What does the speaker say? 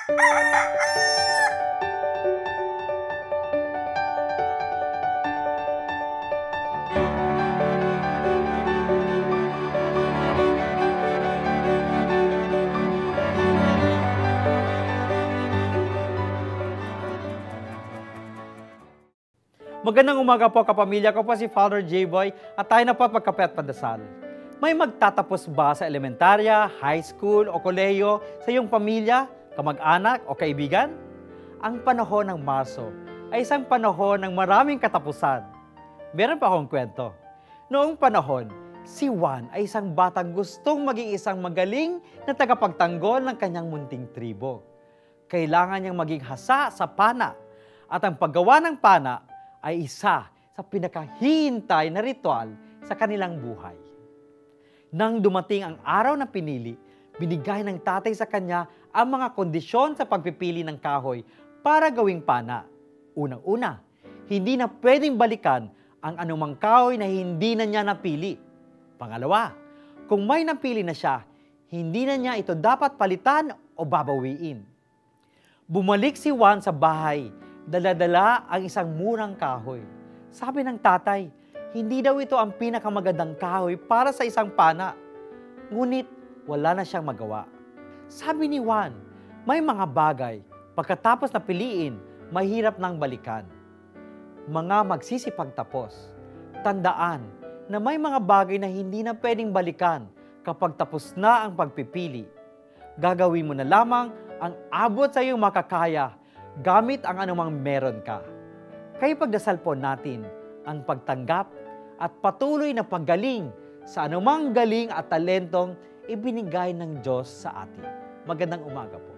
Magandang umaga po kapamilya ko po si Father J-Boy at tayo na po at magkape at pandasal. May magtatapos ba sa elementarya, high school o kolehiyo sa iyong pamilya, kamag-anak o kaibigan? Ang panahon ng Marso ay isang panahon ng maraming katapusan. Meron pa akong kwento. Noong panahon, si Juan ay isang batang gustong maging isang magaling na tagapagtanggol ng kanyang munting tribo. Kailangan niyang maging hasa sa pana at ang paggawa ng pana ay isa sa pinakahihintay na ritual sa kanilang buhay. Nang dumating ang araw na pinili, binigay ng tatay sa kanya ang mga kondisyon sa pagpipili ng kahoy para gawing pana. Unang-una, hindi na pwedeng balikan ang anumang kahoy na hindi na niya napili. Pangalawa, kung may napili na siya, hindi na niya ito dapat palitan o babawiin. Bumalik si Juan sa bahay, dala-dala ang isang murang kahoy. Sabi ng tatay, hindi daw ito ang pinakamagandang kahoy para sa isang pana. Ngunit wala na siyang magawa. Sabi ni Juan, may mga bagay, pagkatapos na piliin, mahirap nang balikan. Mga magsisipagtapos. Tandaan na may mga bagay na hindi na pwedeng balikan kapag tapos na ang pagpipili. Gagawin mo na lamang ang abot sa iyong makakaya gamit ang anumang meron ka. Kaya pagdasal po natin ang pagtanggap at patuloy na paggaling sa anumang galing at talentong ibinigay ng Diyos sa atin. Magandang umaga po.